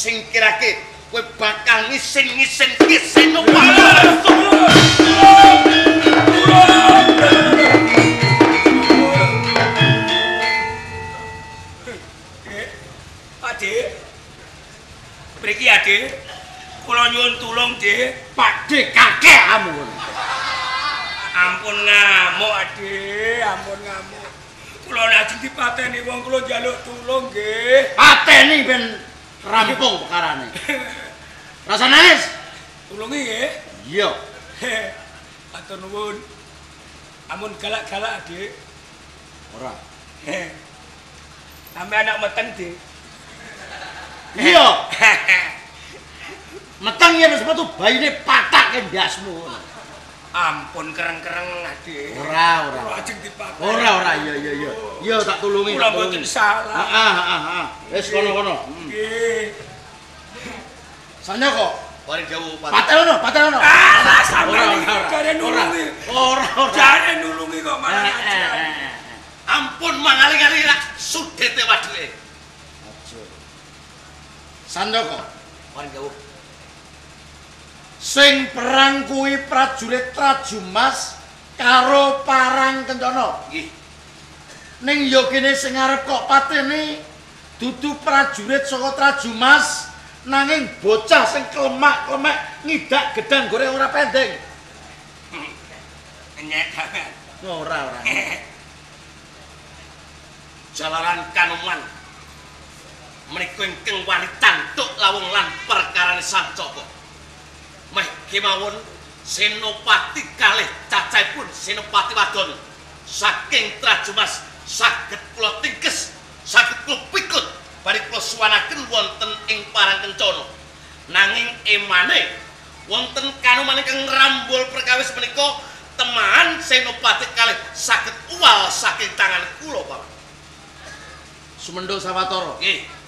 singkirake kowe bakal ngisin Senopati. Adik. Mriki Adik. Kula nyuwun tulung, Dik. Pakde kakek amun. Ampun ngamuk, Adik, ampun ngamuk. Kula lajeng dipateni wong kula njaluk tulung nggih. Pateni ben rampung perkarane. Rasa nangis. Tulungi nggih. Iya. Atur nuwun. Amun galak-galak, Dik. Ora. Sampe anak meteng, Dik. Iya. Meteng yen wis metu bayine patak ke ndasmu. Ampun kereng-kereng, Adik. Ora. Lajeng dipateni. Ora, iya. Iya tak tulungi. Kula mboten salah. Heeh. Wis kono. Nggih. Sanya kok paring dawuh patel ono. Alah sampeyan jare Ora. Jare nulungi kok malah aja. Ampun mangali-ngali rak sudete waduke. Aja. Sandoko paring dawuh. Sing perang kuwi prajurit Trajumas karo Parang Kencana. Nggih. Ning ya kene sing arep kok pateni dudu prajurit saka Trajumas nanging bocah sing klemak-klemek ngidak gedang goreng ora pendeng. Nyek banget. Ora. Jalaran Kanoman menika ingkang wani tantuk lawung lan perkarane Sancaka. Meh kemawon Senopati kalih cacahipun Senopati wadon saking Trajumas saged kula tingkes, saged kula pikut bari kula suwanaken wonten ing Parang Kencana. Nanging emane wonten Kanoman ingkang ngrambul perkawis menika teman Senopati kalih saged uwal saking tangan kula, Pak. Sumendho Sawatara. Nggih.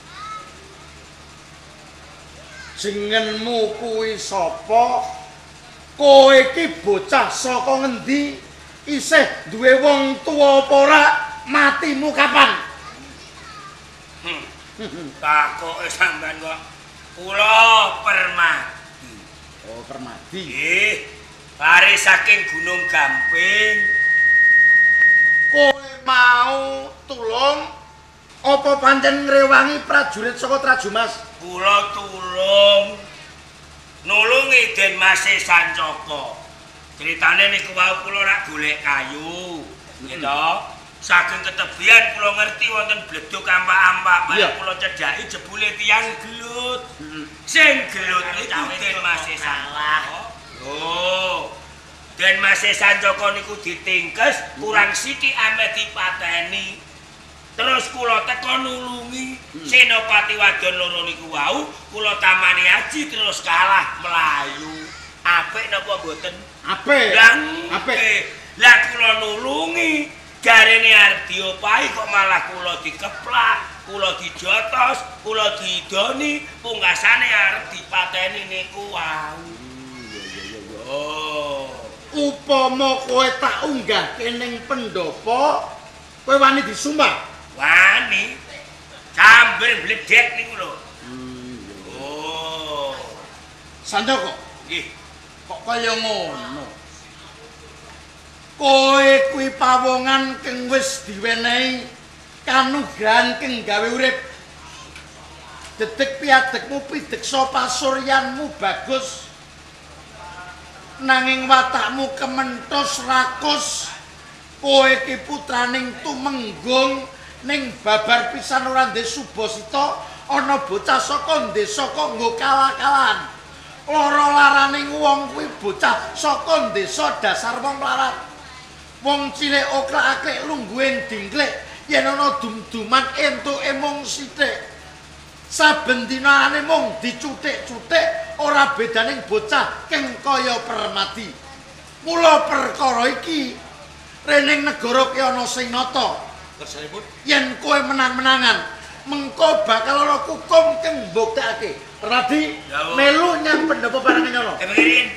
Jenenganmu kuwi sapa? Kowe iki bocah saka ngendi? Isih duwe wong tuwa apa ora? Matimu kapan? Takoke sampean kok kula Permadi. Oh, Permadi. Nggih. Lare saking Gunung Gamping. Kowe mau tulung apa pancen ngrewangi prajurit saka Trajumas? Kula tulung nulungi Den Mase Sancaka. Critane niku wau kula rak golek kayu. Nggih to. Saking ketebian kula ngerti wonten bledug ampak-ampak, mari kula cedhaki jebule tiyang gelut. Sing gelut niku Den Mase Sancaka. Oh. Den Mase Sancaka niku ditingkes kurang sithik ame dipateni. Terus kula teka nulungi Senopati wadon loro niku wau, kula tamani aji terus kalah melayu. Apik napa mboten? Apik. Apik. Lah kula nulungi jarene arep diopahi kok malah kula dikeplak, kula dijotos, kula diidoni, pungkasane arep dipateni niku wau. Oh. Upama kowe tak unggahke ning pendopo, kowe wani disumpah? Wani. Sambil bledek niku lho. Oh. Sancaka. Nggih. Kok kaya ngono. Kowe kuwi pawongan kang wis diwenehi kanugrahan kang gawe urip. Detik piadekmu pideksa pasuryanmu bagus. Nanging watakmu kementhos rakus. Kowe iki putraning Tumenggung ning babar pisan ora ndek Subasita ana bocah saka desa kok nggo kalah-kalahan. Lara laraning wong kuwi bocah saka desa dasar wong mlarat. Wong cilik oklak-aklik lungguhe dingklik yen ana dum-duman entuke mung sithik. Saben dinane mung dicuthik-cuthik ora bedaning bocah keng kaya Permadi. Mula perkara iki rening negara ki ana sing nata. Kersanipun yen kowe menang-menangan mengko bakal ana hukum kang mbuktekake. Permadi melu nyang pendopo Parang Kencana. Kepikirin.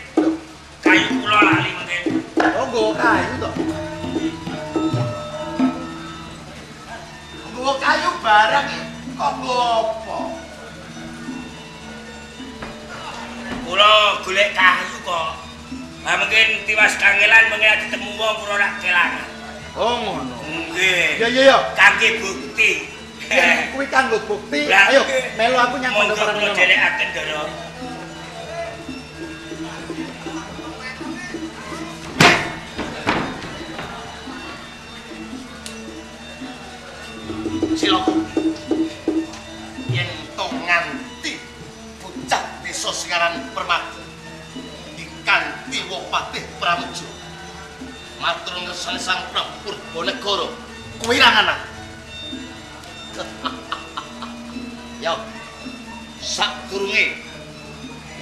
Kayu kula lali mungkin. Oh, nggo kayu to. Nggo kayu barang kok nggo apa? Kula golek kayu kok. Lah mungkin tiwas kangelan mengko ketemu wong kula rak kelangan. Oh ngono. Nggih. Ya. Kangge bukti. Kuwi kanggo bukti. Ayo, melu aku nyang pondok Monggo kula dhelekaken Ndara. Ciloko. Yen to nganti bocah desa Singaran Permati dikanthi Wopatih Pramuja. Matur ngersane Sang Prabu Purbanegara kuwi ra anak. Yo. Sadurunge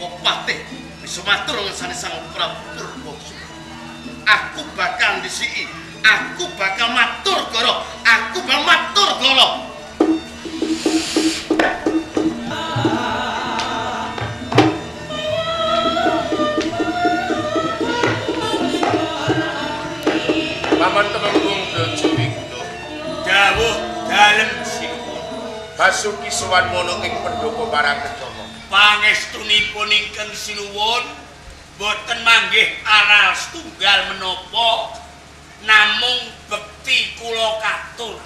Wopatih bisa matur ngersane Sang Prabu Purbanegara. Aku bakal disiki, aku bakal matur goro, aku bakal matur goro. Paman Temenggung Braja Wiguna Dawuh dalem sinuwun. Basuki sowan mono ing pendopo Parangkencana. Pangestunipun ingkang sinuwun boten manggih aral setunggal menapa namung bekti kula katur.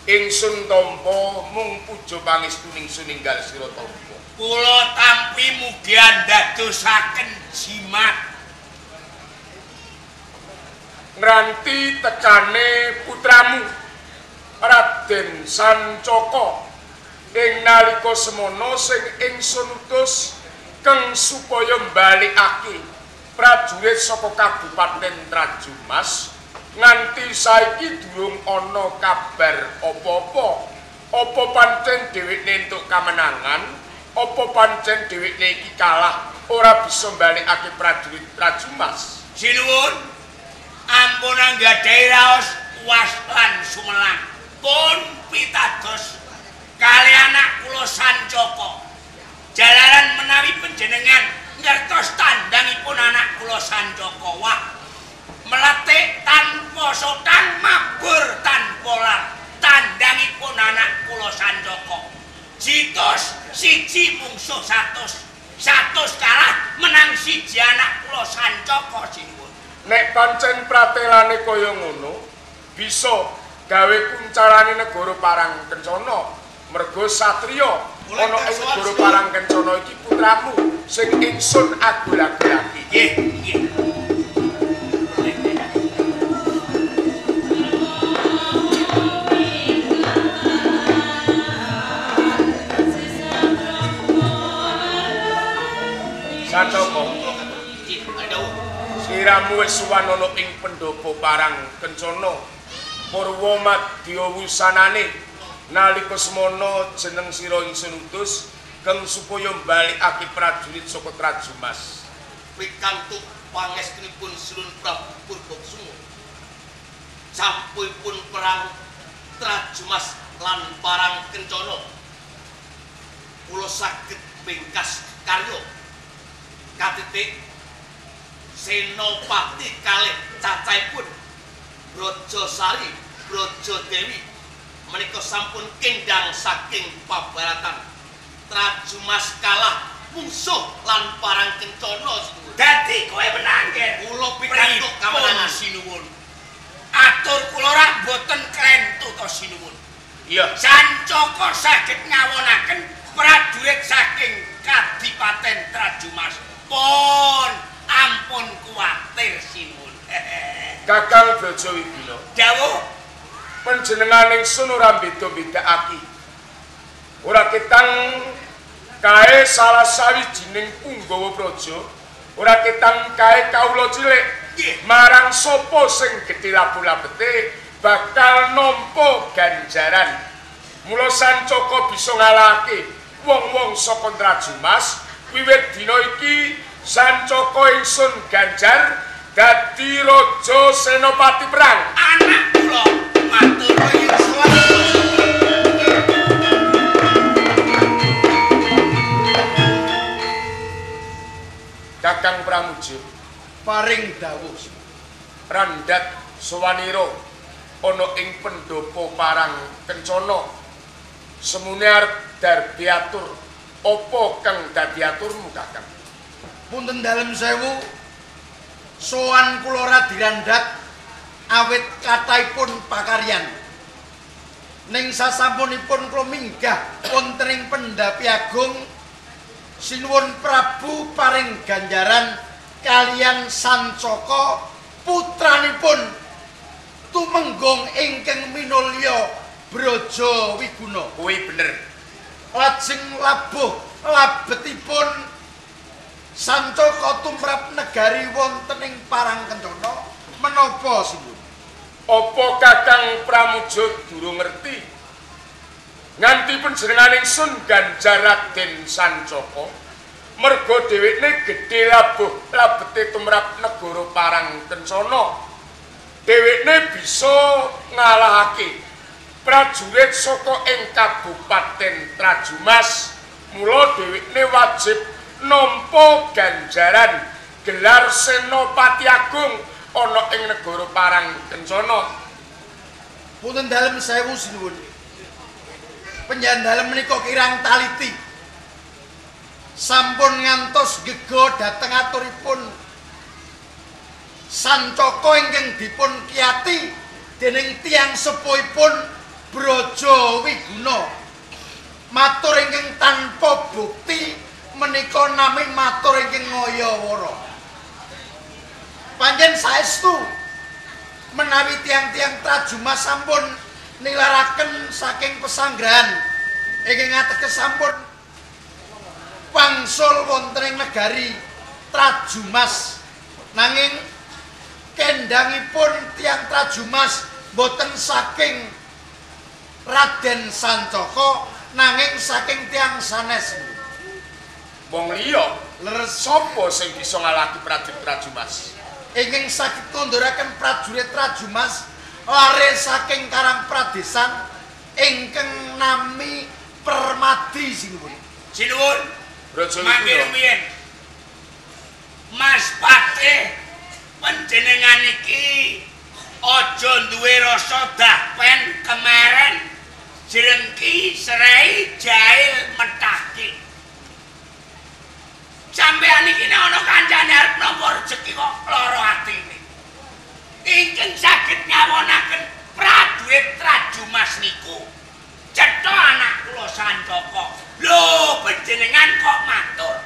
Ingsun tampa mung puja pangestuning suninggal sira tampa. Kula tampi mugi ndadosaken jimat Ngranti tekane putramu Raden Sancaka ing nalika semana sing ingsun utus keng supaya mbalikake prajurit saka Kabupaten Trajumas nganti saiki durung ana kabar apa-apa. Apa pancen dheweke entuk kamenangan, apa pancen dheweke iki kalah ora bisa mbalikake prajurit Trajumas. sinuwun. Ampun anggadhahi raos waslan sumelang pun pitados kali anak kula Sancaka. Jalaran menawi panjenengan ngertos tandangipun anak kula Sancaka. Wah, meletik tanpa sotang, mabur tanpa lar. Tandangipun anak kula Sancaka. Jitos siji mungsuh 100. 100 kalah menang siji anak kula Sancaka sinuwun. Nek pancen pratelane kaya ngono, bisa gawe kuncarane negara Parangkencana. Mergo satriya ana ing negara Parangkencana iki putramu sing ingsun agul-agulake. Nggih. Sancaka, sliramu wis suwan ana ing pendopo Parangkencana. Purwa madya wusanane nalika semana jeneng sira ingsun utus keng supaya mbalikake prajurit saka Trajumas. Pikantuk pangestunipun Sirun Prabu Purbakusuma. Sampun perang Trajumas lan Parangkencana. Kula saged bengkas karya katitik Senopati kalih cacahipun Brajasari, Brajadewi menika sampun kendang saking pabaratan. Trajumas kalah mungsuh lan Parangkencana sinuwun. Dadi kowe menang nggih. Kula pikantuk kamenangan sinuwun. Atur kula rak boten klentu to sinuwun. Iya, Sancaka saged ngawonaken prajurit saking Kadipaten Trajumas. Ampun kuwatir sinuwun. Kakang Brajawiguna. Dawuh Panjenengan ingsun ora beda-bedakake. Ora ketang kae salah sawijining punggawa praja, ora ketang kae kawula cilik marang sapa sing gedhe labu-labete bakal nampa ganjaran. Mula Sancaka bisa ngalahake wong-wong saka Trajumas. Wiwit dina iki Sancaka ingsun ganjar dadi raja senopati perang. anak kula matur nuwun suwun. Kakang Pramuja Paring dawuh. randhat sowanira ana ing pendopo Parangkencana. Semune arep darbi atur apa kang dadi aturmu, Kakang? Punten dalem sewu, sowan kula radirandak awit kathahipun pakaryan. Ning sasampunipun kula minggah wonten ing Pendhapi Agung, sinuwun Prabu paring ganjaran kaliyan Sancaka putranipun tumenggung ingkang minulya Braja Wiguna. Kuwi bener. Lajeng labuh labetipun Sancaka tumrap negari wonten ing Parangkencana menapa sinuwun? Apa Kakang Pramuja durung ngerti? Nganti panjenengan ingsun ganjar Raden Sancaka merga dhewekne gedhe labuh labete tumrap negara Parangkencana. Dhewekne bisa ngalahake prajurit saka ing Kabupaten Trajumas. Mula dhewekne wajib nampa ganjaran gelar Senopati Agung ana ing negara Parangkencana. Punten dalem sewu sinuwun. Panjenengan menika kirang taliti. Sampun ngantos gega dhateng aturipun Sancaka ingkang dipun kiyati dening tiyang sepuhipun Braja Wiguna. Matur ingkang tanpa bukti menika nami matur ingkang ngaya-wara. Panjen saestu menawi tiang-tiang Trajumas sampun nilaraken saking pesanggrahan ingkang ateges sampun wangsul wonten ing negari Trajumas, nanging kendangipun tiang Trajumas boten saking Raden Sancaka nanging saking tiang sanes. Wong liya leres sapa sing bisa ngalahake prajurit Trajumas? Ingkang saged konduraken prajurit Trajumas lare saking Karang Pradesan ingkang nami Permadi sinuwun. Sinuwun. Braja Mangke Wiguna. rumiyin. Mas Patih panjenengan iki aja duwe rasa dapen kemaren jrengki serai jail metake. Sampeyan iki nek ana kancane arep nampa rejeki kok lara atine. Ingkang saged nyawonaken prajurit Trajumas niku cetha anak kula Sancaka. Lho panjenengan kok matur.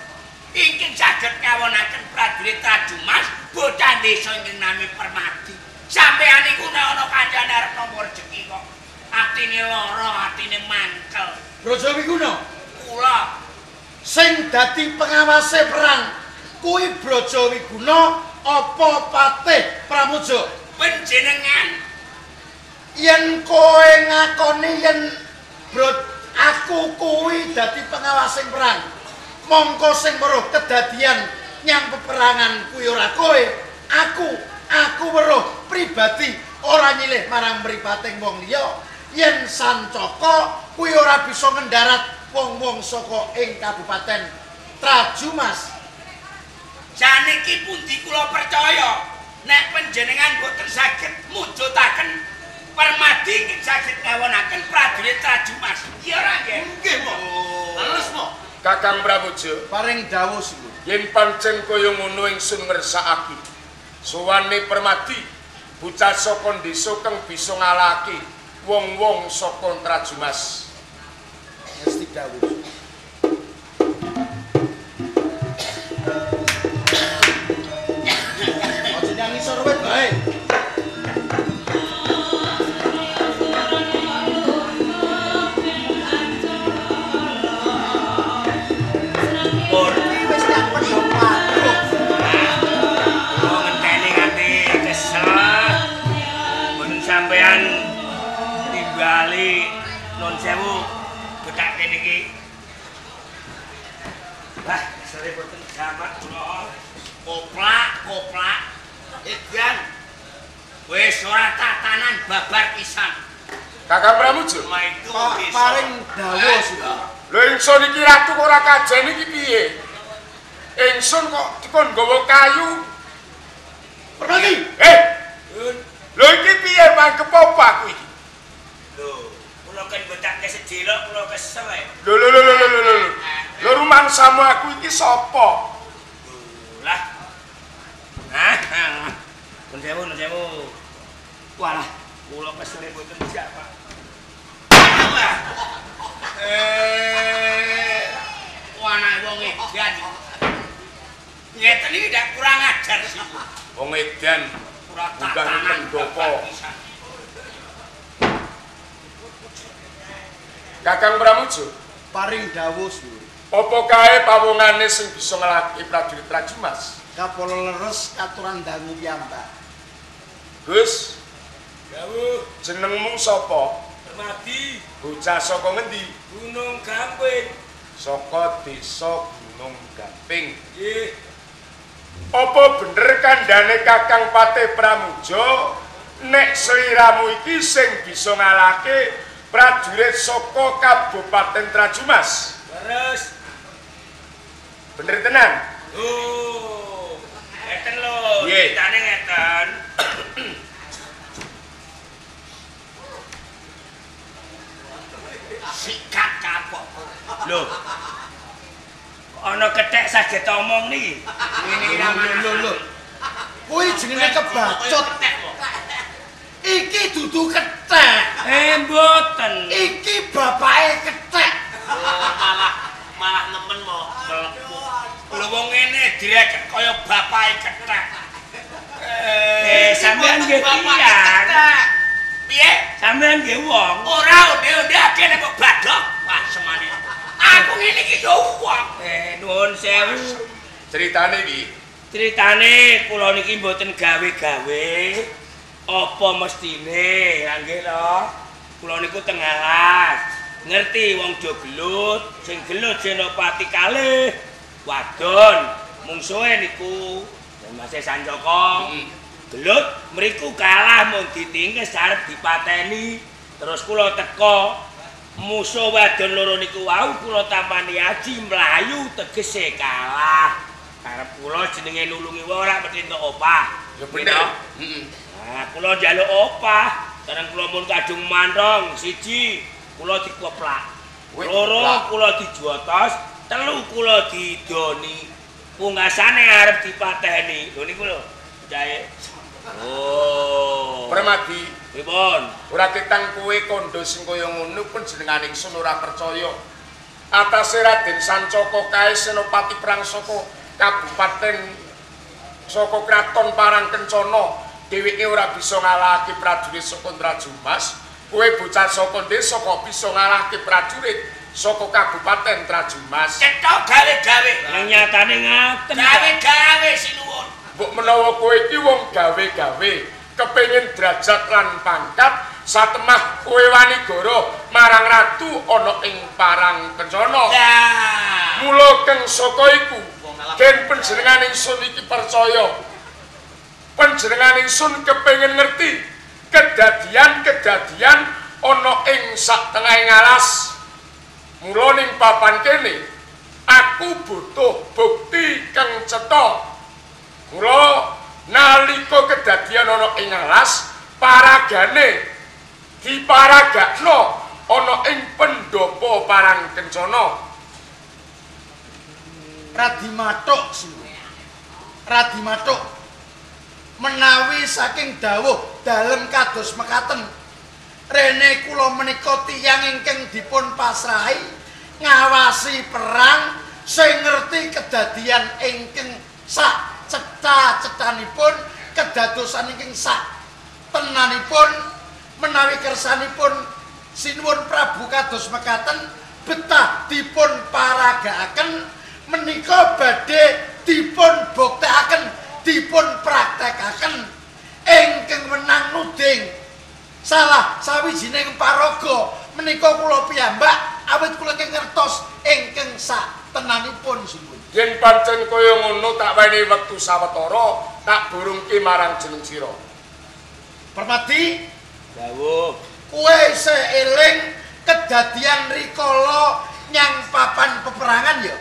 Ingkang saged nyawonaken prajurit Trajumas bocah desa ingkang nami Permadi. Sampeyan niku nek ana kancane arep nampa rejeki kok atine lara, atine mangkel. Braja Wiguna, Kula sing dadi pengawase perang kuwi Braja Wiguna apa Patih Pramuja? panjenengan Yen kowe ngakoni yen aku kuwi dadi pengawase perang, mongko sing weruh kedadian nyang peperangan kuwi ora kowe, aku weruh pribadi ora nyilih marang mripating wong liya. Yen Sancaka kuwi ora bisa ngendarat wong-wong saka ing Kabupaten Trajumas. saniki pundi kula percaya nek panjenengan boten saged mujudaken Permadi ingkang saged ngawonaken prajurit Trajumas. Iya ora nggih? Nggih, Mo. Leres, Mo. Kakang Pramuja, Paring dawuh sinuwun. yen pancen kaya ngono ingsun ngersakake sowane Permadi bocah saka desa kang bisa ngalahake wong-wong saka Trajumas. Mesti dawuh. Aja nyang ngisor wit bae. Pur, Wis nyang pendoparuh. kula ngenteni nganti kesel. Mun sampean timbali nun sewu bedak kene iki. Wah, kesele boten jamak kula. Koplak. Edan. Wis ora tatanan babar pisan. Kakang Pramuja, Cuma itu bisa. Paring dawuh sinuwun. lho ingsun iki ratu kok ora kajen iki piye? Ingsun kok dikon nggawa kayu. Permadi. Lho iki piye mangkep apa aku iki? Lho, kula kan bedake sejelok kula kesel. Lho rumangsamu aku iki sapa? Nun sewu. Walah, kula kesele mboten jak, Pak. Anak wong edan. Ngeten iki ndak kurang ajar sih. Wong edan bukan pendopo. Kakang Pramujo, paring dawuh Sur. apa kae pawongane sing bisa ngelaki prajurit Prajumas? Kapolo leres katuran dangu piyambak. Gus, Dawuh, jenengmu sapa? Permadi, Bocah saka ngendi? Gunung Gamping. Saka desa Gunung Gamping. Nggih. Apa bener kandhane Kakang Patih Pramujo nek sliramu iki sing bisa ngalahke prajurit saka Kabupaten Trajumas? Leres. Bener tenan? Oh, ngeten lho, Nggih. ceritane ngeten. Sikat kapok. Lho. Ana kethek saged omong niki. Ngene Lho. Kuwi jenenge kebacut. Iki dudu kethek. mboten. Iki bapake kethek. Malah nemen mo. Lho wong ngene direk kaya bapake kethek. Sampean nggih tiyang. Piye? Sampean nggih wong. Ora onde-onde akeh nek badhok. Wah, semane. Aku ngene iki yo wong. Nuwun sewu. Ceritane iki Ceritane kula niki mboten gawe-gawe. Apa mestine, nggih lho. Kula niku teng alas. Ngerti wong do gelut, sing gelut Senopati kalih. Wadon, mungsuhe niku Mas Sanjoko. Gelut mriku kalah mung ditingkes arep dipateni. Terus kula teka musuh wadon loro niku wau kula tampani aji mlayu tegese kalah. Karep kula jenenge nulungi wae ora mesti entuk opah. ya bener. Nah, kula njaluk opah, sareng kula mun kadung mantong, siji kula dikoplak. Loro kula dijotos, telu kula didoni. Pungkasane arep dipateni. Lho niku lho, jae. Oh. Permadi, Pripun? ora ketang kowe kandha sing kaya ngono pun jenengane ingsun ora percaya. Atase Raden Sancaka kae senopati perang saka Kabupaten saka Kraton Parangkencana, dheweke ora bisa ngalahake prajurit saka Trajumas. Kowe bocah saka desa kok bisa ngalahake prajurit saka Kabupaten Trajumas. Cetok gawe-gawe. Nyatane ngaten. Gawe-gawe sinuwun. Mbok menawa kowe iki wong gawe-gawe, kepengin derajat lan pangkat, satemah kowe wani goro marang ratu ana ing Parangkencana. Lah, Mula keng saka iku, gen panjenengan ingsun iki percaya. Panjenengan ingsun kepengin ngerti kedadian-kedadian ana ing satengahing alas. Mula ning papan kene, aku butuh bukti kang cetha. Mula nalika kedadian ana ing alas, paragane diparagakno ana ing pendopo Parangkencana. Radimatuk Sur. Radimatuk menawi saking dawuh dalem kados mekaten. Rene kula menika tiyang ingkang dipun pasrahi ngawasi perang sing ngerti kedadian ingkang sak cetha-cethanipun, kedadosan ingkang sak tenanipun menawi kersanipun sinuwun Prabu kados mekaten betah dipun paragakaken menika badhe dipun buktekaken, dipun praktekaken ingkang menang nuding salah sawijining paraga menika kula piyambak awit kula ngertos ingkang sak tenanipun sinuwun. Yen pancen kaya ngono tak wenehi wektu sawetara tak burungke marang jeneng sira. Permadi, dawuh. kowe isih eling kedadian rikala nyang papan peperangan ya?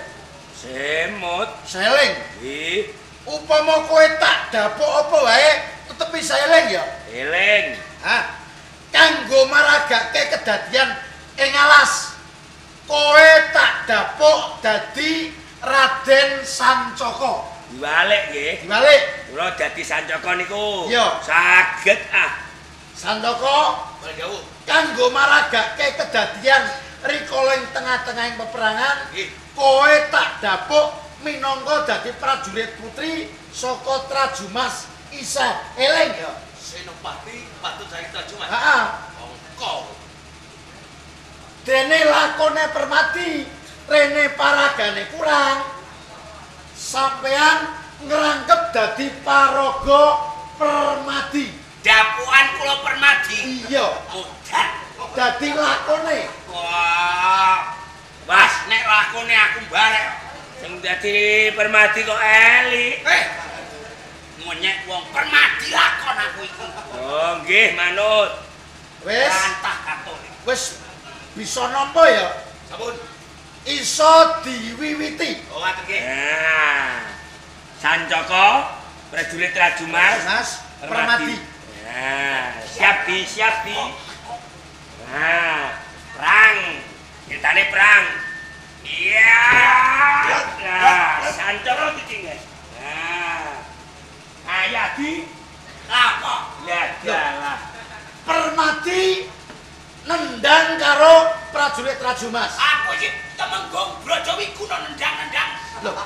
Semut. Seling. Nggih, Upama kowe tak dapuk apa wae tetep isa eling ya? eling. Hah? Kanggo maragake kedadian ing alas. Kowe tak dapuk dadi Raden Sancaka. Diwalik nggih. Diwalik. Kula dadi Sancaka niku. Iya. Saged Sancaka kanggo maragake kedadian rikala ing tengah-tengahing peperangan, kowe tak dapuk minangka dadi prajurit putri saka Trajumas Isa. Eling ya. Senopati patut dadi Trajumas. Heeh. Mongko. Dene lakone Permati, rene paragane kurang. Sampean ngerangkep dadi paraga Permati. dapukan kula Permadi. Iya. Mudan. Dadi lakone. Wah. Mas, nek lakone aku barek. Sing dadi Permadi kok eli. Monyek wong Permadi lakon aku iki. Oh, nggih, manut. Wis. Rantah katon. Wis bisa nampa ya? Sampun. Iso diwiwiti. Oh, ngaten nggih. Nah. Sancaka, prajurit Trajumas, Mas Permati. Nah, siap di. Nah, perang. Ceritane perang. Iya. Nah, Sancaka iki, guys. Nah. Ayadi lapok. Ya dalah. Permati nendang karo prajurit Trajumas. Aku iki Temenggung Brajawi kuno nendang-nendang. Loh.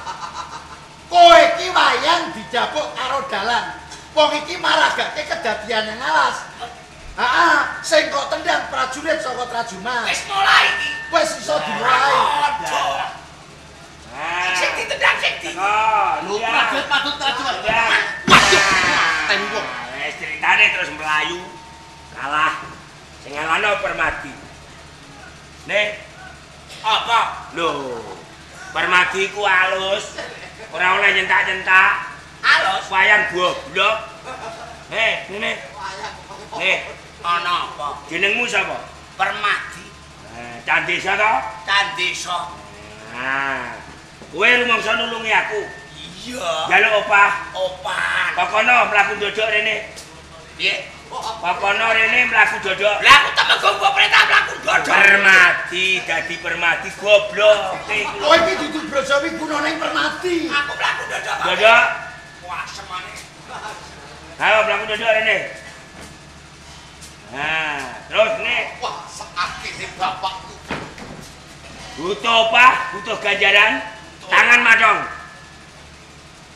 Kowe iki wayang dijabuk karo dalan. Wong iki maragake kedadian yang alas. Heeh, sing kok tendang prajurit saka Trajumas. Wis mulai iki. Wis iso dimulai. Sing ditendang sing di. Lho, prajurit patut Trajumas. Waduh, ten wong. Wis ceritane terus melayu. Kalah. Sing ngalahno Permadi. Nek apa? Lho. Permadi ku alus. Ora oleh nyentak-nyentak. Alus wayang goblok. Ngene. Ana apa? Jenengmu sapa? Permadi. Candesa to? Candesa. Nah. Kowe rumangsa nulungi aku. Iya. Jaluk opah. Opah. Pokono mlaku ndodok rene. Piye? Pokono rene mlaku ndodok. Lah aku Temenggung kok perintah mlaku ndodok. Permadi dadi Permadi goblok. Kowe iki dudu Brajawi gunane Permati. Aku mlaku ndodok. Ndodok. Wah, semane. Ayo mlaku ndodok rene. Nah, terus nih. Wah, sakit bapakku. Butuh apa? Butuh ganjaran. Tangan madong.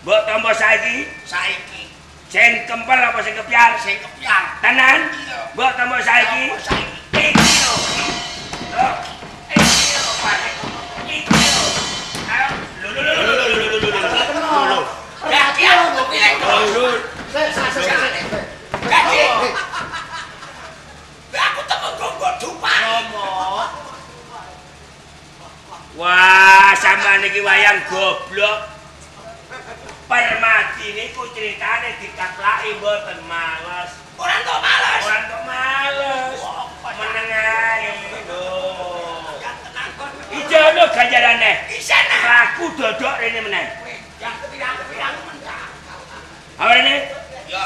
Mbok tampa saiki? Saiki. Sing kempel apa sing kepyar? Sing kepyar. Tenan? Iya. Mbok tampa saiki? Iki lho. Loh. Iki lho, Pak. Iki lho. Ayo. Lho. Kaki aku pilih dulu. Kaki. Aku Temenggung kok dupan. Wah, sampean iki wayang goblok. Permadi niku critane dikaplaki mboten males. Ora entuk males. Meneng ae lho. Ijo lho ganjarane. Isana. Aku dodok rene meneh. Yang pirang-pirang mentak. Ayo rene. Yo.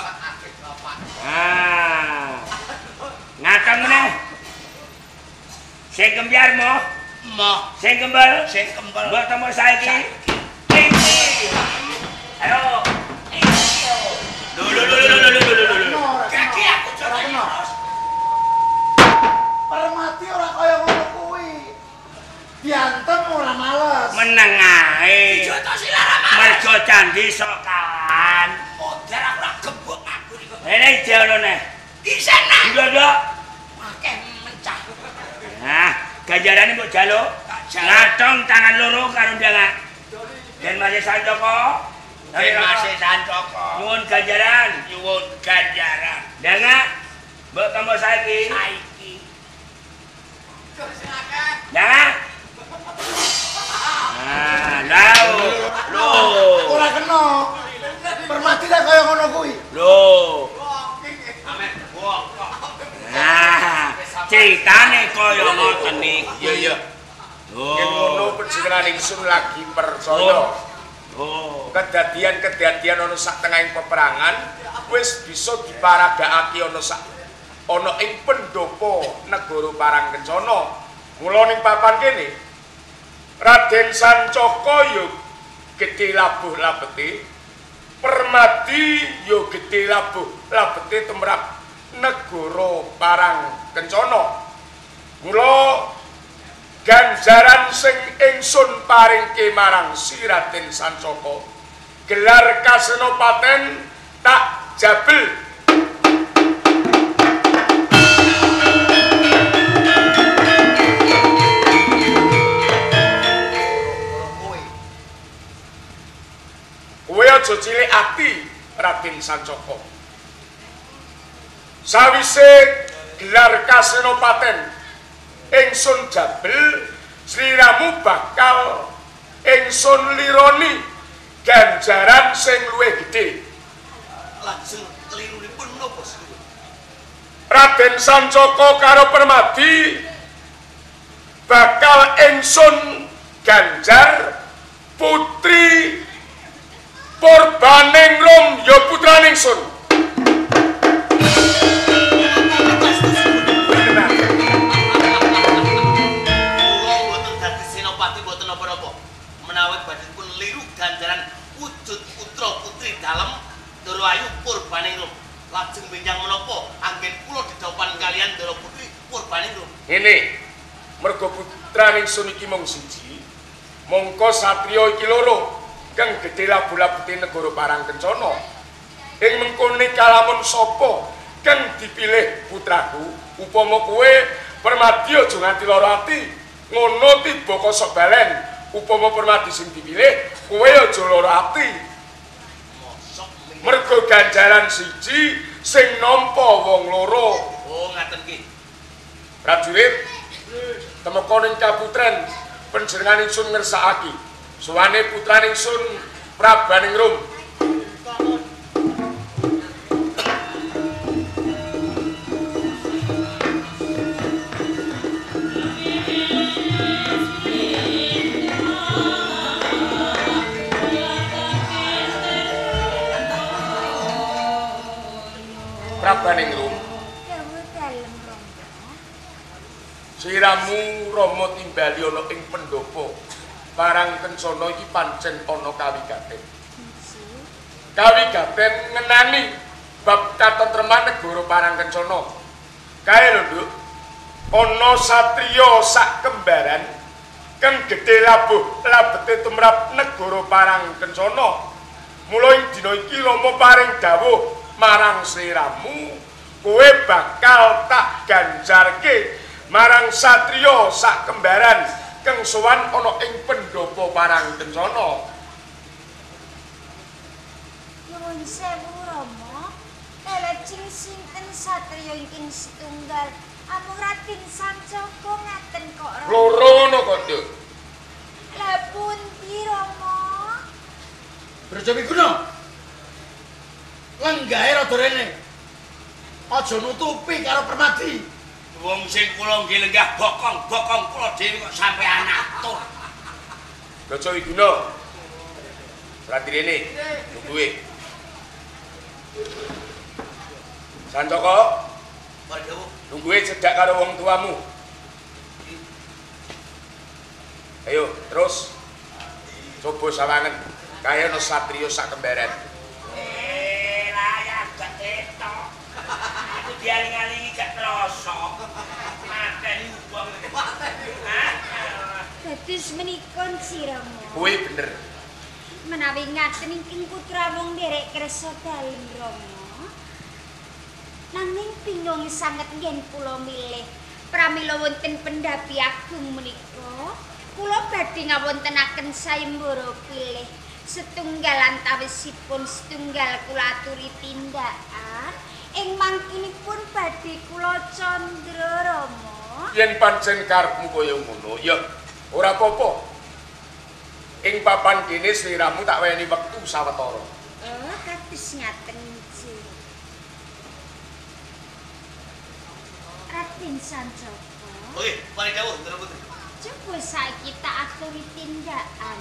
Ah. Ngakang meneh. Sing kembyar moh. Sing kembal. Mbok temu saiki. Iki. Ayo. Iki. Lho. Kaki aku ora kena. Permati ora kaya ngono kuwi. Diantem ora males. Meneng ae. Joto silara males. Mergo candhi sokan. Modar aku ora gembok aku niku. Rene jono neh. Isana. Ndodok. Akeh mencah. Nah, ganjarane mbok jaluk. Ngatong tangan loro karo ndangak. Den Mas Sancaka. Nyuwun ganjaran. Ndangak. Mbok tampa saiki. Ndangak. Nah, lho. Ora kena. Permati tak kaya ngono kuwi. Lho. Nah, ceritane kaya ngoten iki. Iya. Yen ngono panjenengan ingsun lagi percaya. Oh. Kedadian-kedadian ana sak tengahing peperangan wis bisa diparagakake ana ing pendopo negara Parangkencana. Mula ning papan kene Raden Sancaka ya gedhe labuh labete, Permadi yo gedhe labuh labete tumrap negara Parang Kencana. Mula ganjaran sing ingsun paringke marang si Raden Sancaka, gelar Kasenopaten tak jabel. Aja cilik ati Raden Sancaka. Sawise gelar Kasenopaten ingsun jabel, sliramu bakal ingsun lironi ganjaran sing luwih gedhe. Lajeng lirunipun napa sih? Raden Sancaka karo Permadi bakal ingsun ganjar putri Purbaningrum ya putraning sun. Kula mboten dadi senopati mboten napa-napa. Menawi badhepun liru ganjaran wujud putra putri dalem Ndara Ayu Purbaningrum. Lajeng menyang menapa anggen kula didhawuhan kalian Ndara Putri Purbaningrum. Ngene, mergo putraning sun iki mung siji, mongko satriya iki loro. Kang gedhe labu-labute negara Parang Kencana. Ing mengkone kalamun sapa kang dipilih putraku, upama kowe Permadi aja nganti lara ati. Ngono tiba kosok balen, upama Permadi sing dipilih, kowe aja lara ati. Mergo ganjaran siji sing nampa wong loro. Oh, ngaten ki. Prajurit, temeka ning kaputren panjenengan ingsun ngersakake. Suwane putraning sun Prabaningrum. Prabaningrum. Siramu Rama timbali ana ing pendopo Parang Kencana iki pancen ana kawigaten. Kawigaten ngenani bab katentreman negara Parang Kencana. Kae lho, Nduk. Ana satriya sak kembaran kang gedhe labuh labete tumrap negara Parang Kencana. Mula ing dina iki Rama paring dawuh marang sliramu, kowe bakal tak ganjarke marang satriya sak kembaran kang sowan ana ing pendopo Parang Kencana. Nuwun sewu Rama, lajeng sinten satriya ingkang setunggal amung Raden Sancaka ngaten kok Rama. Loro ngono kok, Nduk. Lah pundi Rama? Brajawiguna. Lenggahe rada rene. Aja nutupi karo Permadi. Wong sing kula nggih lenggah bokong-bokong kula dhewe kok sampeyan atur. Brajawiguna. Rati rene, nungguwe. Sancaka, Padha nungguwe cedhak karo wong tuamu. Ayo, terus. Coba sawangen. Kaya ana satriya sak kembaran. Layar ketok. Aku dialing-alingi gak krasa. Mateni wong. Dados menika Si Rama. Kowe bener. Menawi ngaten ingkang putra wong nderek kersa dalem Rama. Nanging bingung sanget yen kula milih pramila wonten pendhapi agung menika, kula badhe ngawontenaken sayembara pilih setunggal antawisipun setunggal kula aturi tindakan ing mangkinipun badhe kula candra Rama. Yen pancen karepmu kaya ngono, ya ora apa-apa. Ing papan kene sliramu tak weni wektu sawetara. Oh, kados ngaten nggih. Raden Sancaka. Oke, mari dawuh Ndara Putri. Coba saiki tak aturi tindakan.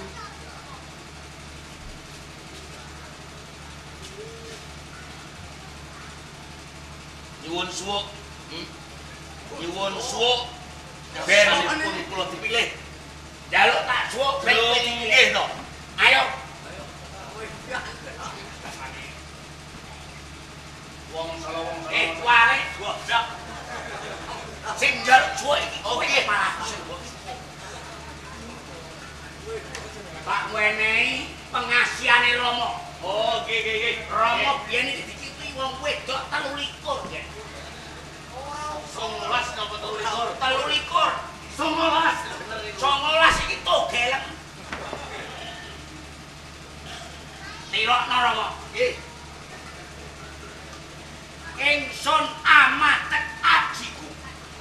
Nyuwun suwuk. Nyuwun suwuk. Ben pun kula dipilih. Jaluk tak suwuk ben Nggih to. Ayo Wong salah wong salah. Kuare goblok. Sing njaluk juwo iki kowe malah sing Pak wenehi pengasihane Rama. Oh, nggih. Rama biyen iki dicicipi wong wedok 23 ya. 19 napa 23? 19 iki togelem. Tirokno Rama. Nggih. Ingsun amatek ajiku.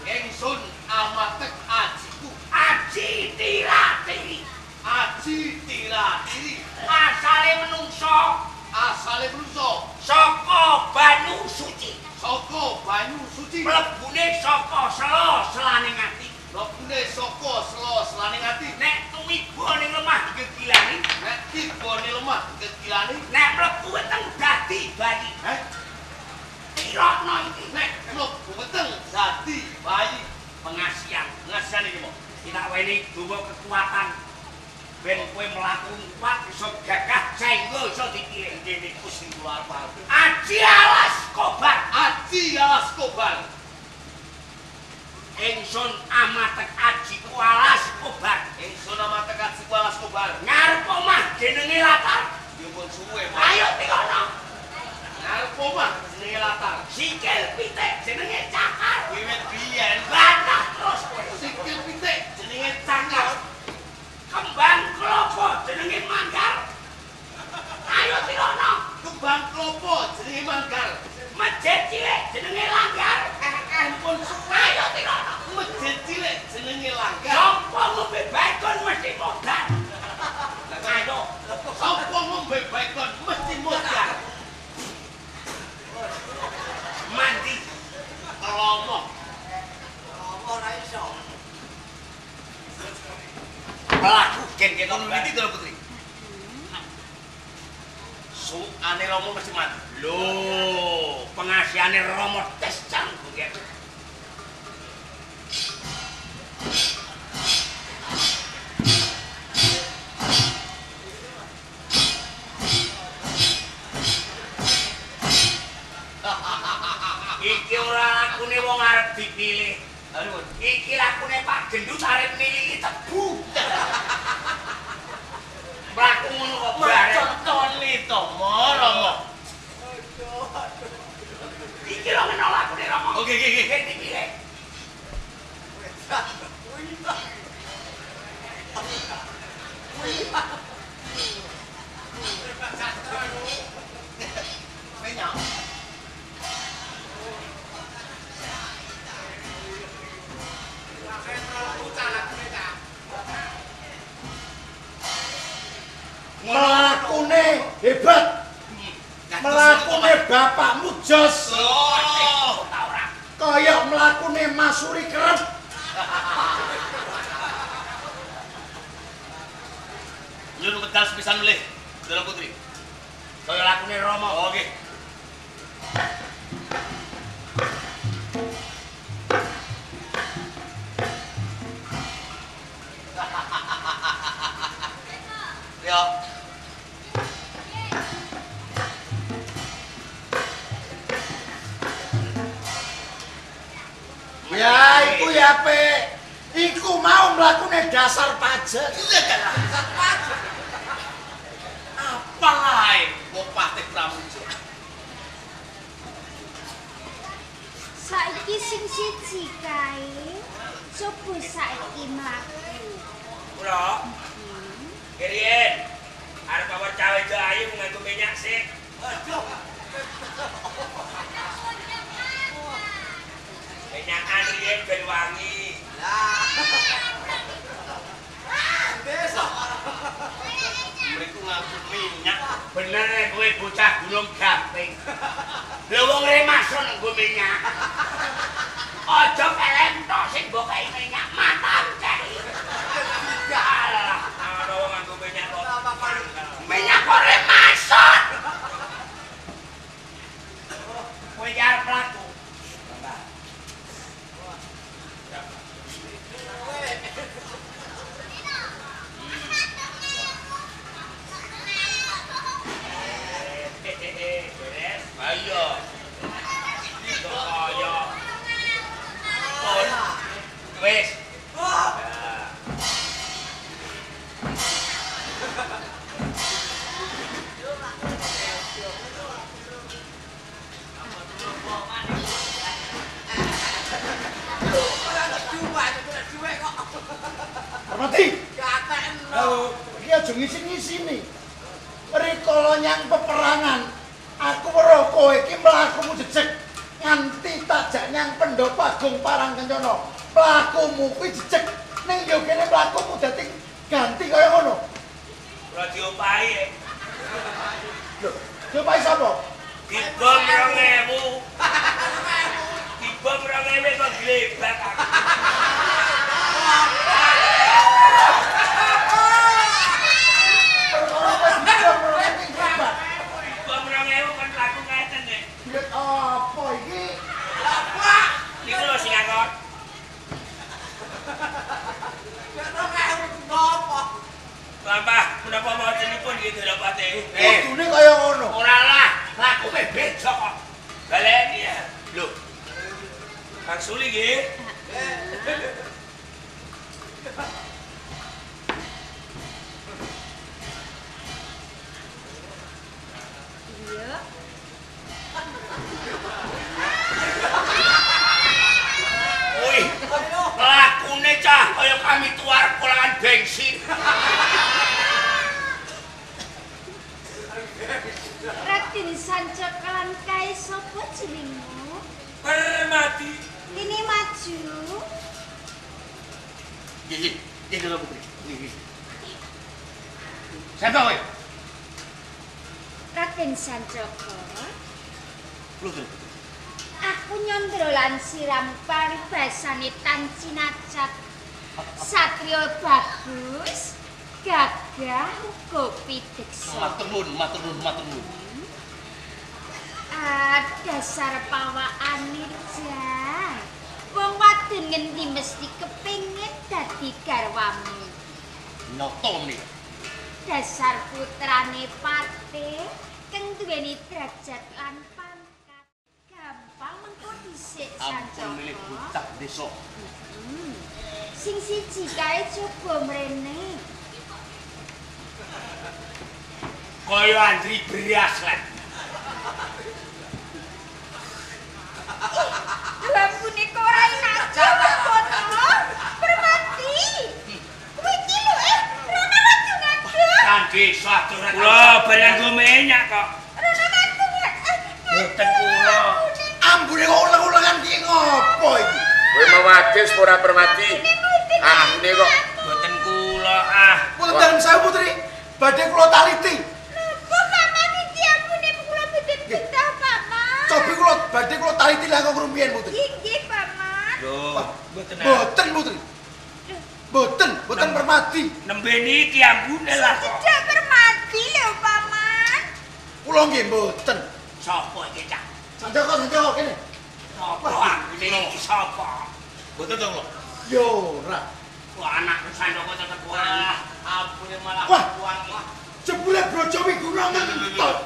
Ingsun amatek ajiku. Aji tiratiri. Aji tiratiri. Asale menungso saka banyu suci. Saka banyu suci. Mlebune saka sela-selaning ati. Mlebune saka sela-selaning ati. Nek tumiba ning lemah gegilani, Nek tiba ning lemah gegilani. nek mlebu weteng dadi bayi. Tirokno iki Nek mlebu weteng dadi bayi. pengasihan. Ngasihan iki mo. Tidak weni duwe kekuatan. Ben kowe mlaku kuat iso gagah saenggo iso dipilih. Nggih niku sing kula arep. Aji alas kobar. Aji alas kobar. Ingsun amatek aji alas kobar. Ingsun amatek aji alas kobar. Ngarep omah jenenge latar. Yo pun suwe, Mas. Ayo tikono. Ngarep omah jenenge latar. Sikil pitik jenenge cakar. Wiwit biyen Bantah terus kowe. sikil pitik jenenge cangkar. Kembang klopo jenenge manggar. Ayo tikono. Kembang klopo jenenge manggar. Masjid cilik jenenge langgar. Pun suwe. Ayo tikono. Masjid cilik jenenge langgar. Sopo ngombe baikon mesti modal. Ayo. Sapa ngombe baikon mesti modal. Mandi. Kelomo. Pelaku gen Kita nuliti Dara Putri. Suane Romo mesti mati. Loh, pengasihane Rama tes canggung ya. Iki ora lakune wong arep dipilih. Aduh, Iki lakune Pak Gendut arep milih tebu. Mlaku ngono kok bareng. contoni to Romo. Iki lho ngene lakune Rama. Oke. Iki dipilih. Menyang. Melakune hebat. Melakune bapakmu jos. Oh, Kaya melakune Masuri kerep. nyuruh medal sepisan melih, Dara Putri. Kaya lakune Rama. Oke. Ya. Ya iku ya pe. Iku mau mlakune dasar pajak. Apa lae wong Patih Pramuja? Saiki sing siji kae. Coba saiki mlaku. Ora. Kirien. Arep bawa cawe jo ayu nganggo minyak sik. Minyakan riyen ben wangi. Mriku nganggo minyak. Bener kowe bocah gunung gamping. Lha wong remason nggo minyak. Aja kelem tok sing mbok kei minyak matan cek. Alah, ana wong nganggo minyak kok. Minyak kok remason. Kowe jar pelaku. Permati. Iki aja ngisi-ngisini. Rikala nyang peperangan, aku weruh kowe iki mlakumu jejeg nganti tajak nyang Pendopo Agung Parangkencana. Mlakumu kuwi jejeg ning yo kene mlakumu dadi ganti kaya ngono. Ora diopahi. Lho, diopahi sapa? Dibom 2000. Dibom 2000 kok glebak aku. Apa iki? Niku lho sing akon. Lampah, menapa majenipun nggih Dharapati? Kudune kaya ngono. Ora lah, lakuke bejo kok. Baleni ya. Lho. Kang Suli nggih. Iya. Wih, lakune cah kaya kami tuar kolangan bensin. Raden Sanjakalan kae sapa jenengmu? Permati. Ini maju. Iki lho Putri. Iki. Sapa kowe? Raden Sanjaka. Lho. Aku nyondro lan siram paribasane Tan Cinacat. Satrio bagus, gagah uga pideksa. Matur nuwun. Dasar pawakane jan. Wong wadon ngendi mesti kepengin dadi garwamu. Nyoto menika. Dasar putrane Pate kang duweni derajat lan pangkat. Gampang mengko dhisik Ampun milik butak desa. Sing siji kae coba mrene. Kaya antri beras lah. Lampune kok ora enak foto. Permati. Kuwi iki lho rono wadon ngadeg. Kan desa aturan. Kula barang go minyak kok. Rono wadon Mboten kula. Ambune kok ulang-ulangan ki ngopo iki? Kowe mawadis ora Permati. Ambune kok Mboten kula ah. Punten saya Putri, badhe kula taliti. Kok paman iki ambune kula beden betah paman. Cobi kula badhe kula taliti langkung rumiyin Putri. Nggih paman. Lho, mboten ah. Boten Putri. Boten Permati. Nembe niki ambune lah kok. Tidak Permati lho paman. Kula nggih boten. Sopo iki cak? Sanjaka kene. Sopo ambune iki sapa? Boten to, Lho. Yo ora. Wah anakku sandoko tetep Wah, ampune malah Wah. wangi. Jebule brojo Wiguna ngentut.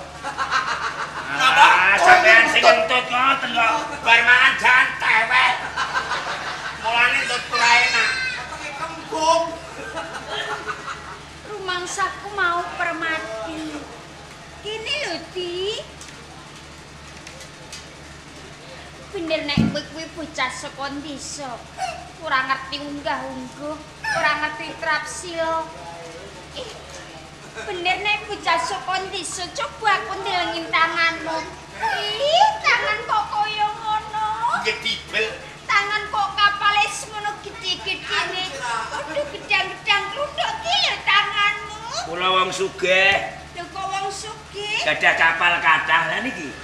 Ah, sampean sing ngentut ngoten kok. Bar mangan jantewek. Mulane entut kula enak. Kembung. Rumangsaku mau Permati. Kene lho, Di. Bener nek kowe kuwi bocah saka desa. Ora ngerti unggah-ungguh, ora ngerti trapsil. Bener nek bocah saka desa, coba aku ndelengin tanganmu. Tangan kok kaya ngono. Gedibel. Tangan kok kapale semono gede-gedene. Aduh gedang-gedang kluthuk ki lho tanganmu. Kula wong sugih, Lho kok wong sugih. gadah kapal kathah lah niki.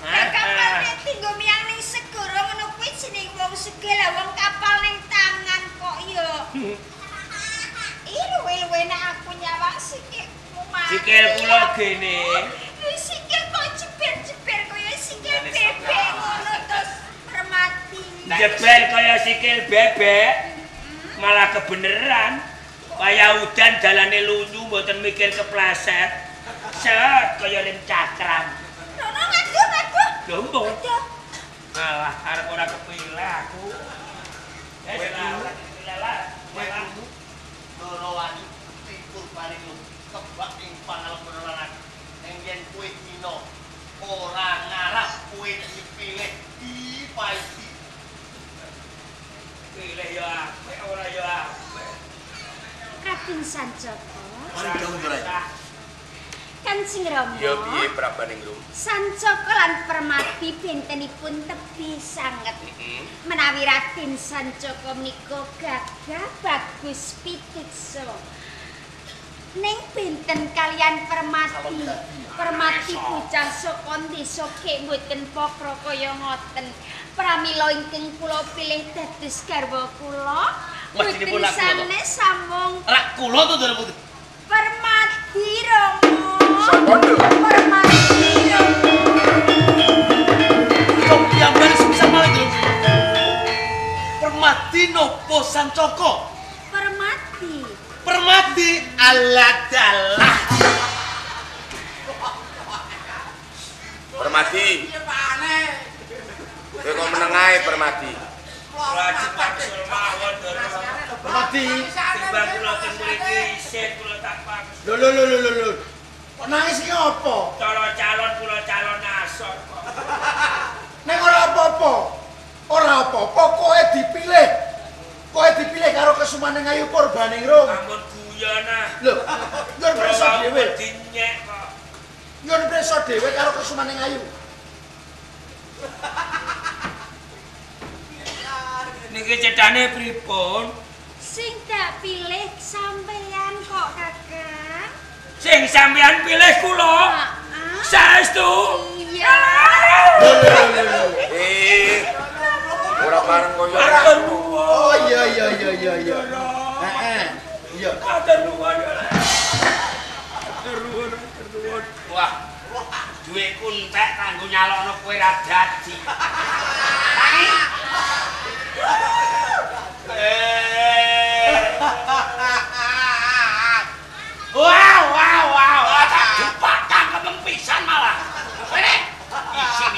Nek kapal nek tinggo miyang ning segara ngono kuwi jeneng wong sugih lah wong kapal ning tangan kok ya. Luwe-luwe nek aku nyawang sikilmu mati. Sikil kula gene. Sikil kok jeber-jeber kaya sikil bebek ngono terus Permati. Jeber kaya sikil bebek. Malah kebeneran. Kaya udan dalane lunyu mboten mikir kepleset. Set kaya ning cakram. Rono ngaduh. Lombong. Alah, arep ora kepilih aku. Wis lah, ora kepilih lah. Loro wani tipul paling lho. kebak ing pangalem lan yen kowe dina ora ngarep kowe dipilih dipaiti. Pilih yo apik ora yo apik. Raden Sancaka. Mari dawuh Rai. Kancing Rama. Ya piye Prabaningrum? Sancaka lan Permati bentenipun tebih sanget. Menawi Raden Sancaka menika gagah bagus pitiksa. Ning benten kalian Permati. Permati bocah saka desa kek mboten pokro kaya ngoten. Pramila ingkang kula pilih dados garwa kula. Mboten sanes sambung rak kula to Ndara Putri. Permati Rama. Sapa lho? Permati Rama. Kok piyambak sepisan malih Ndara Putri. Permati nopo Sancaka? Permati. Permati Allah dalah. Permati. Kowe kok meneng ae Permati. Lajeng paksul mawon Permati. timbang kula teng mriki isih kula tak paksul. Lho. Kok nangis iki apa? Cara calon kula calon asor kok. Nek ora apa-apa. Ora apa-apa kowe dipilih. Kowe dipilih karo Kesumaning Ayu Purbaningrum. Ampun guyon ah. Lho, nyuwun preso dhewe. Dinyek kok. Nyuwun preso dhewe karo Kesumaning Ayu. Niki cethane pripun? Sing tak pilih sampeyan kok, Kakang. Sing sampean pilih kula. Heeh. Saestu. Iya. Ora bareng koyo Atur nuwun. Oh iya. Heeh. Iya. Atur nuwun. Atur nuwun. Wah. Duwe kuntek kanggo nyalokno kowe ra dadi. Wow. Dupak kangkep pisan malah. Kene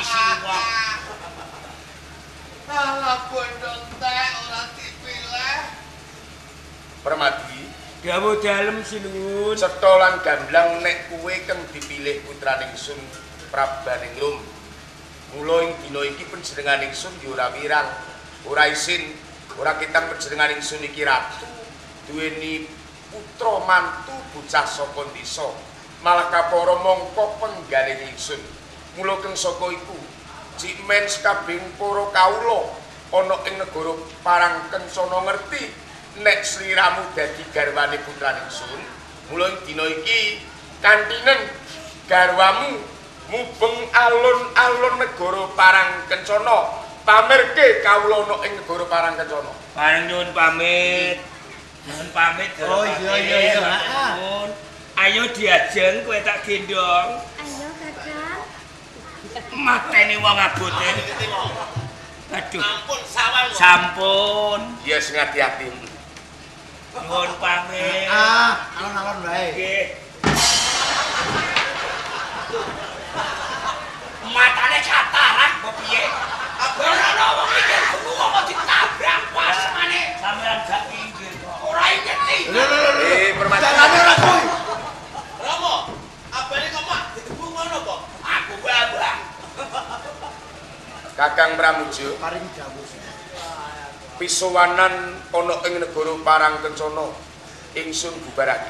isi wong. Alah bondo tek ora dipilih. Permati. Dawuh dalem sinuwun. Cetha lan gamblang nek kowe kang dipilih putraning Sun Prabaningrum. Mula ing dina iki panjenenganing Sun ya ora wirang, ora isin, ora ketang panjenenganing Sun iki ratu. Duweni putra mantu bocah saka desa. Malah kapara mangka penggalih ingsun. Mula keng saka iku cimen sakabing para kawula ana ing negara Parangkencana ngerti nek sliramu dadi garwane putraning Sun. Mula ing dina iki kantinen garwamu mubeng alun-alun negara Parangkencana pamerke kawula ana ing negara Parangkencana. Bareng nyuwun pamit. Nyuwun pamit. Oh iya. Nyuwun. Ayo diajeng kowe tak gendong. Ayo, Kakang. Mateni wong abote. Aduh. Ampun sawang. Sampun. Ya sing ati-ati. Nyuwun pamit. Alon-alon wae. Nggih. Matane katarak kok piye? Ora ana wong iki kok ditabrak pas maneh. Sampeyan gak pinggir kok. Ora ngerti. Permati. Jalane ora kuwi. Romo, abane kok mak digebu ngono kok? Aku babak. Kakang Pramujo, Paring dawuh. pisuwanan ana ing negara Parangkencana ingsun bubarake.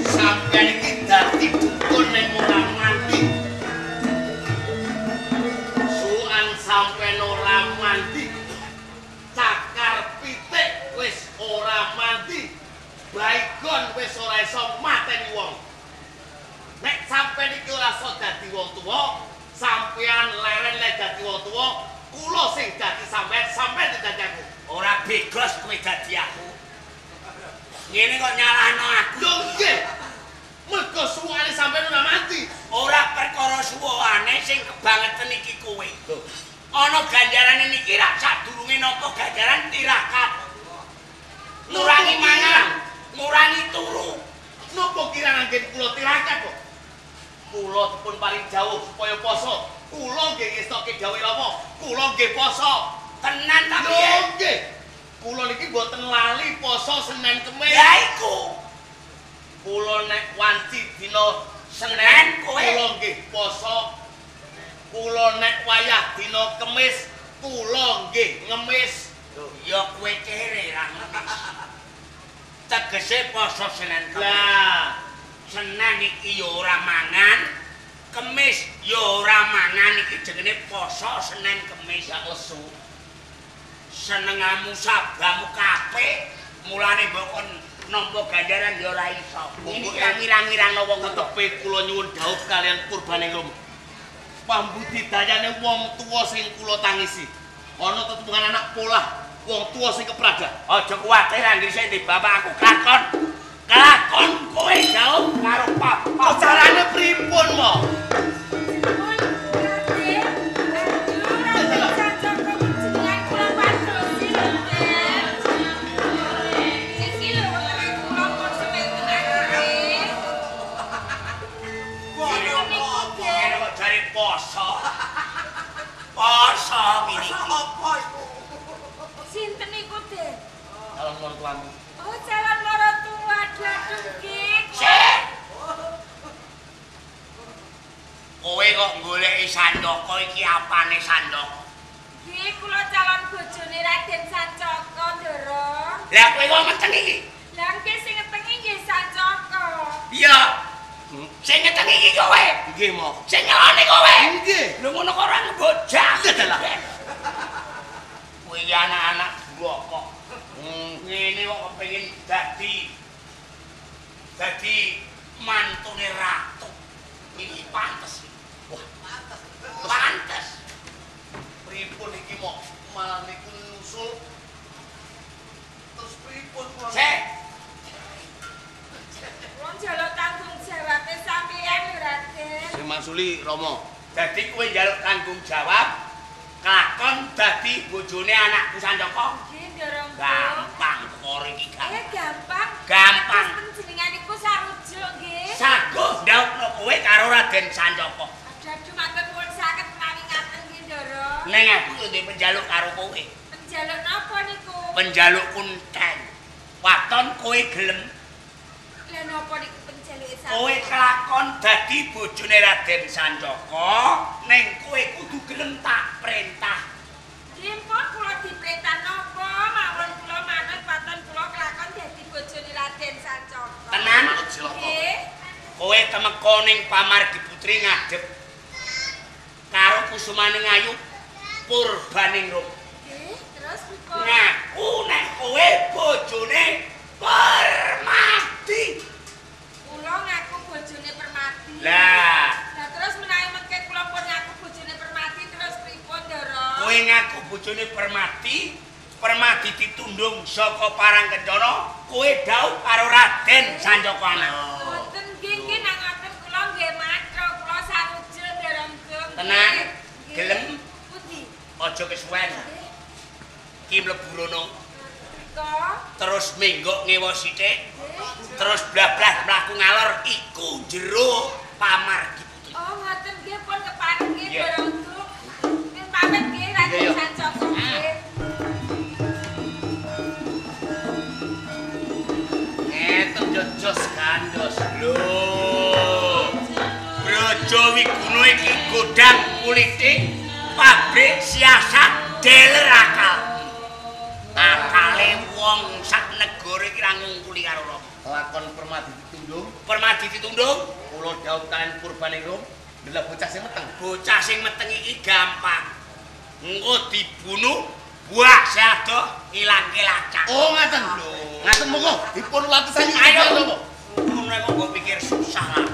Sampeyan iki dadi dukun ning ora mandi. Suan sampeyan ora mandi. Cakar pitik wis ora mandi. Baygon wis ora iso mateni wong. Nek sampeyan iki ora iso dadi wong tuwa, sampeyan leren lek dadi wong tuwa, kula sing dadi sampeyan dadi aku. Ora bigos kowe dadi aku. Ngene kok nyalahno aku. Lho nggih. Mergo suwane sampeyan ora mati. Ora perkara suwane sing kebangetan iki kowe. Ana ganjarane niki rak sadurunge napa ganjaran tirakat. Ngurangi mangan, ngurangi turu. Napa kira nganggen kula tirakat kok? Kula dipun paring dawuh supaya poso. Kula nggih ngestoke dawuh napa? Kula nggih poso. Tenan ta Lho piye? nggih. Kula niki mboten lali poso Senin Kemis. Ya iku. Kula nek wanci dina Senin kowe kula nggih poso. Kula nek wayah dina Kemis kula nggih ngemis. ya kowe kere ra. Tegese poso Senin Kemis. Lah, Senin iki ya ora mangan, Kemis ya ora mangan iki jenenge poso Senin Kemis ya lesu. Senengamu sabamu kabeh mulane mbok kon nampa ganjaran ya ora iso. Ini ngira-ngirano wong tetepe kula nyuwun dawuh kalian Purbaning Rum. Pambudidayane wong tuwa sing kula tangisi. Ana tetepungan anak polah wong tuwa sing keprada. Aja kuwatir anggere di bapak aku kelakon. Kelakon kowe jauh karo papa. Carane pripun mo? Poso ngene iki. Sinten iku, Den? Calon mertuamu. Oh, calon mertua aduh nggih. Sik. Kowe kok goleki Sandaka iki apane Sandaka? Nggih, kula calon bojone Raden Sancaka, Ndara. Lah kowe kok meteng iki? Lah nggih sing ngetengi nggih Sancaka. Iya. Sing ngetengi iki kowe. Nggih, Mo. Sing nyelone kowe. Nggih. Lho ngono kok ora ngebojak. Dalah. Kowe iki anak-anak gua kok. Ngene kok kepengin dadi mantune ratu. Iki pantes. Wah, pantes. Pantes. Pripun iki, Mo? Malah niku nyusul. Terus pripun kula? Sik. Kula njaluk tanggung jawabe sampeyan, Raden. Sing maksuli Romo. Dadi kowe njaluk tanggung jawab kelakon dadi bojone anakku Sandaka. Nggih, Ndara. Gampang kok iki Gampang. Gampang. Panjenengan iku sarujuk nggih. Saguh ndawuhno kowe karo Raden Sandaka. Aduh, matur nuwun saged menawi ngaten nggih, Ndara. Neng aku yo ndek penjaluk karo kowe. Penjaluk napa niku? Penjaluk kunten. Waton kowe gelem. Lah napa niku penjaluke sampeyan? Kowe kelakon dadi bojone Raden Sandaka, ning kowe kudu gelem tak perintah. Nggih, kula diperintah napa mawon kula manut paton kula kelakon dadi bojone Raden Sancaka. Tenan? Nggih. Kowe temeka ning Pamargi Putri ngadep karo Kusumaning Ayu Purbaning Rum. Nggih, terus pripun? Ngaku nek kowe bojone Permati. Kula ngaku bojone Permati. Lah, Lah terus menawi mengke kula pun ngaku bojone Permati terus pripun, Ndara? kowe ngaku bojone Permati, Permati ditundung saka Parangkencana, kowe dhaup karo Raden Sancaka anak. Mboten nggih nang ngoten kula nggih matur kula sarujuk Ndara Mgeng. Tenan? Nggih. Gelem? Pundi? Aja kesuwen. Ki mlebu rono, Kok? terus menggok ngewo sithik, Nggih. terus blablah mlaku ngalor iku jero Pamargi Putri. Oh, ngoten nggih pun kepareng nggih Iya. Ndara Mgeng. Nggih pamit nggih Raden Iya. Sancaka nggih. Ngeten jos kandos. Lho. Brojo Wiguna iki godang politik, pabrik siasat, dealer akal. Akale wong sak negara iki ra ngungkuli karo Rama. Lakon Permati ditundung, Permati ditundung, kula dawuh kalian Purbaning Rum, ndelok bocah sing meteng. bocah sing meteng iki gampang. Engko dibunuh, buak seado ngilangke lacak. Oh, ngaten lho. Ngaten monggo dipun latesan iki. Ayo. Romo. Ngono kok mbok pikir susah lah.